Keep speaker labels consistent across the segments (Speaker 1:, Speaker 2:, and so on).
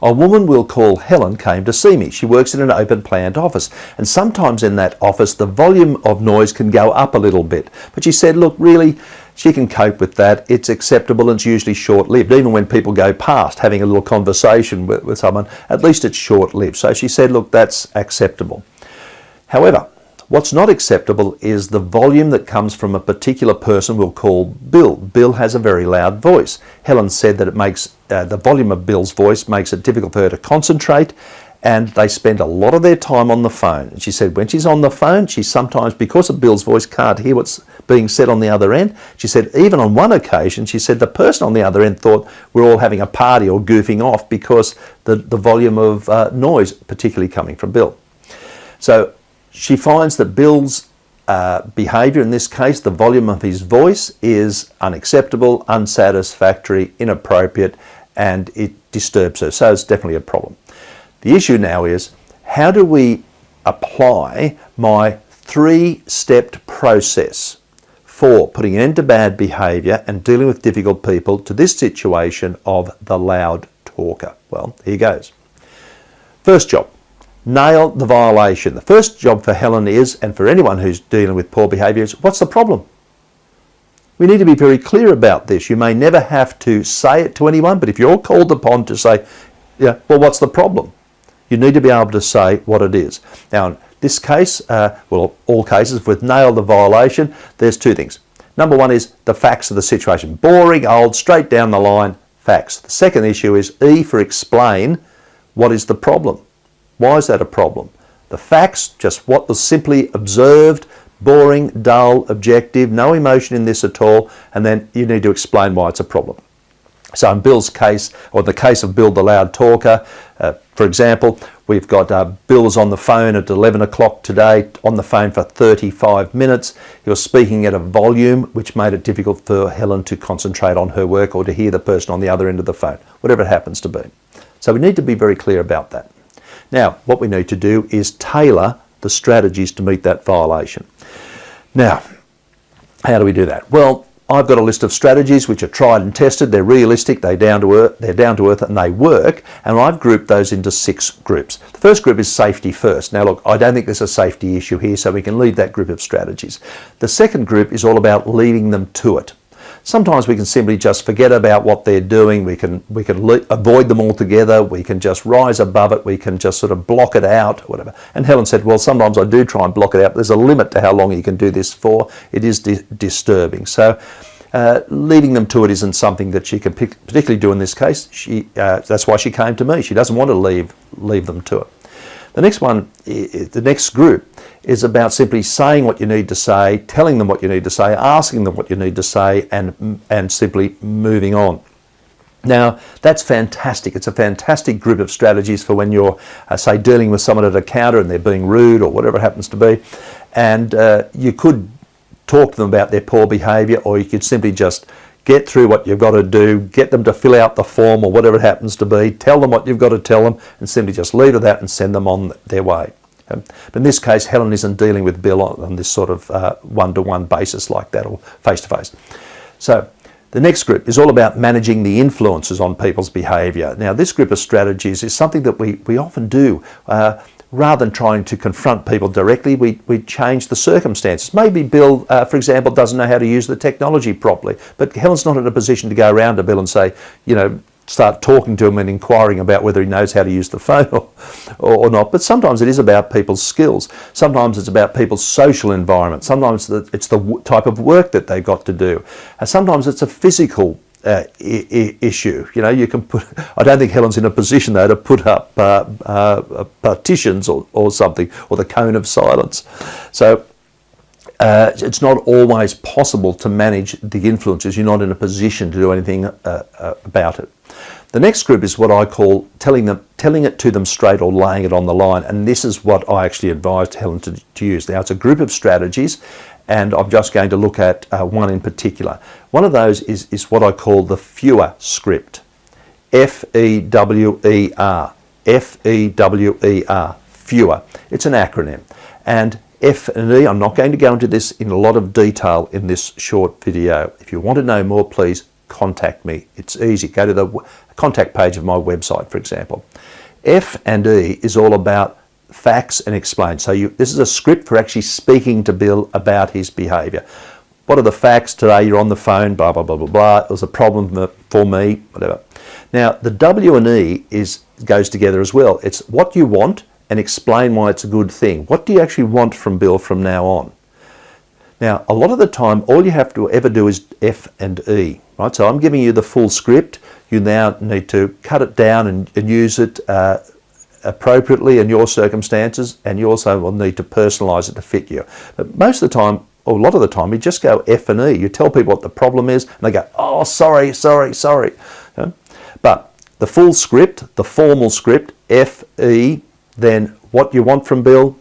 Speaker 1: A woman we'll call Helen came to see me. She works in an open planned office, and sometimes in that office the volume of noise can go up a little bit. But she said, look, really, she can cope with that. It's acceptable and it's usually short-lived. Even when people go past having a little conversation with someone, at least it's short-lived. So she said, look, that's acceptable. However, what's not acceptable is the volume that comes from a particular person we'll call Bill. Bill has a very loud voice. Helen said that it makes the volume of Bill's voice makes it difficult for her to concentrate, and they spend a lot of their time on the phone. And she said when she's on the phone, she sometimes, because of Bill's voice, can't hear what's being said on the other end. She said even on one occasion, she said the person on the other end thought we're all having a party or goofing off because the volume of noise, particularly coming from Bill. So she finds that Bill's behaviour, in this case, the volume of his voice, is unacceptable, unsatisfactory, inappropriate, and it disturbs her. So it's definitely a problem. The issue now is, how do we apply my three-stepped process for putting an end to bad behaviour and dealing with difficult people to this situation of the loud talker? Well, here goes. First job, nail the violation. The first job for Helen is, and for anyone who's dealing with poor behaviour, is what's the problem? We need to be very clear about this. You may never have to say it to anyone, but if you're called upon to say, yeah, well, what's the problem? You need to be able to say what it is. Now, in this case, well, all cases, with nail the violation, there's two things. Number one is the facts of the situation. Boring, old, straight down the line, facts. The second issue is E for explain. What is the problem? Why is that a problem? The facts, just what was simply observed, boring, dull, objective, no emotion in this at all, and then you need to explain why it's a problem. So in Bill's case, or the case of Bill the loud talker, for example, we've got Bill was on the phone at 11 o'clock today, on the phone for 35 minutes. He was speaking at a volume which made it difficult for Helen to concentrate on her work or to hear the person on the other end of the phone, whatever it happens to be. So we need to be very clear about that. Now, what we need to do is tailor the strategies to meet that violation. Now, how do we do that? Well, I've got a list of strategies which are tried and tested. They're realistic, they're down to earth, and they work. And I've grouped those into 6 groups. The first group is safety first. Now, look, I don't think there's a safety issue here, so we can leave that group of strategies. The second group is all about leading them to it. Sometimes we can simply just forget about what they're doing. We can avoid them altogether. We can just rise above it. We can just sort of block it out, whatever. And Helen said, well, sometimes I do try and block it out. There's a limit to how long you can do this for. It is disturbing. So leading them to it isn't something that she can particularly do in this case. That's why she came to me. She doesn't want to leave them to it. The next one, the next group, is about simply saying what you need to say, telling them what you need to say, asking them what you need to say, and simply moving on. Now, that's fantastic. It's a fantastic group of strategies for when you're, say, dealing with someone at a counter and they're being rude or whatever it happens to be. And you could talk to them about their poor behaviour, or you could simply just get through what you've got to do, get them to fill out the form or whatever it happens to be, tell them what you've got to tell them, and simply just leave it at that and send them on their way. But in this case, Helen isn't dealing with Bill on this sort of one-to-one basis like that, or face-to-face. So the next group is all about managing the influences on people's behaviour. Now, this group of strategies is something that we often do. Rather than trying to confront people directly, we change the circumstances. Maybe Bill, for example, doesn't know how to use the technology properly, but Helen's not in a position to go around to Bill and say, you know, start talking to him and inquiring about whether he knows how to use the phone or not. But sometimes it is about people's skills. Sometimes it's about people's social environment. Sometimes it's the type of work that they've got to do. Sometimes it's a physical issue. You know, you can put, I don't think Helen's in a position though to put up partitions or something, or the cone of silence. So it's not always possible to manage the influences. You're not in a position to do anything about it. The next group is what I call telling it to them straight, or laying it on the line, and this is what I actually advised Helen to use. Now, it's a group of strategies, and I'm just going to look at one in particular. One of those is what I call the FWER script. F-E-W-E-R. F-E-W-E-R. FWER. It's an acronym. And F and E, I'm not going to go into this in a lot of detail in this short video. If you want to know more, please contact me. It's easy. Go to the contact page of my website, for example. F and E is all about facts and explain. So this is a script for actually speaking to Bill about his behaviour. What are the facts today? You're on the phone, blah, blah, blah, blah, blah. It was a problem for me, whatever. Now, the W and E goes together as well. It's what you want and explain why it's a good thing. What do you actually want from Bill from now on? Now, a lot of the time, all you have to ever do is F and E, right? So I'm giving you the full script. You now need to cut it down and use it appropriately in your circumstances, and you also will need to personalise it to fit you. But most of the time, or a lot of the time, you just go F and E. You tell people what the problem is, and they go, oh, sorry. You know? But the full script, the formal script, F, E, then what you want from Bill,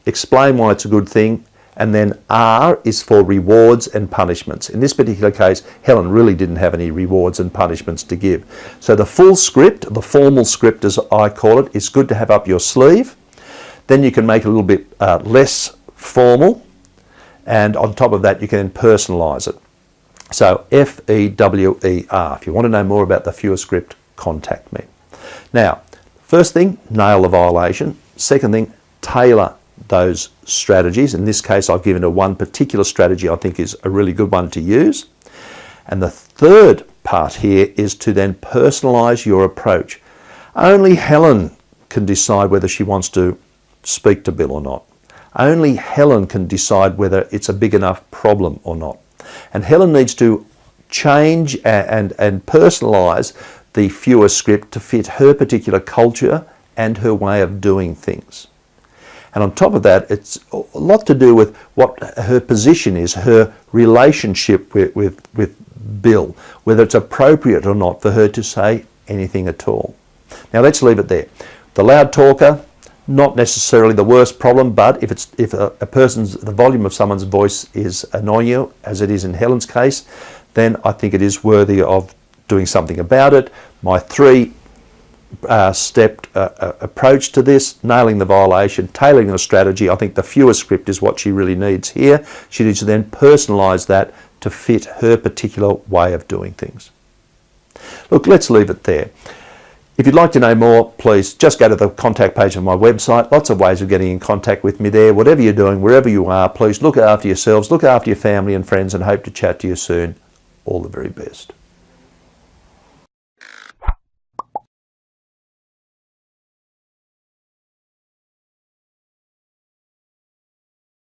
Speaker 1: explain why it's a good thing, and then R is for rewards and punishments. In this particular case, Helen really didn't have any rewards and punishments to give. So the full script, the formal script as I call it, is good to have up your sleeve. Then you can make it a little bit less formal, and on top of that you can personalise it. So FEWER. If you want to know more about the FWER script, contact me. Now, first thing, nail the violation. Second thing, tailor those strategies. In this case, I've given her one particular strategy I think is a really good one to use. And the third part here is to then personalise your approach. Only Helen can decide whether she wants to speak to Bill or not. Only Helen can decide whether it's a big enough problem or not. And Helen needs to change and personalise the FWER script to fit her particular culture and her way of doing things. And on top of that, it's a lot to do with what her position is, her relationship with Bill, whether it's appropriate or not for her to say anything at all. Now let's leave it there. The loud talker, not necessarily the worst problem, but if the volume of someone's voice is annoying you, as it is in Helen's case, then I think it is worthy of doing something about it. My three-step approach to this, nailing the violation, tailoring the strategy. I think the FWER script is what she really needs here. She needs to then personalise that to fit her particular way of doing things. Look, let's leave it there. If you'd like to know more, please just go to the contact page of my website. Lots of ways of getting in contact with me there. Whatever you're doing, wherever you are, please look after yourselves, look after your family and friends, and hope to chat to you soon. All the very best.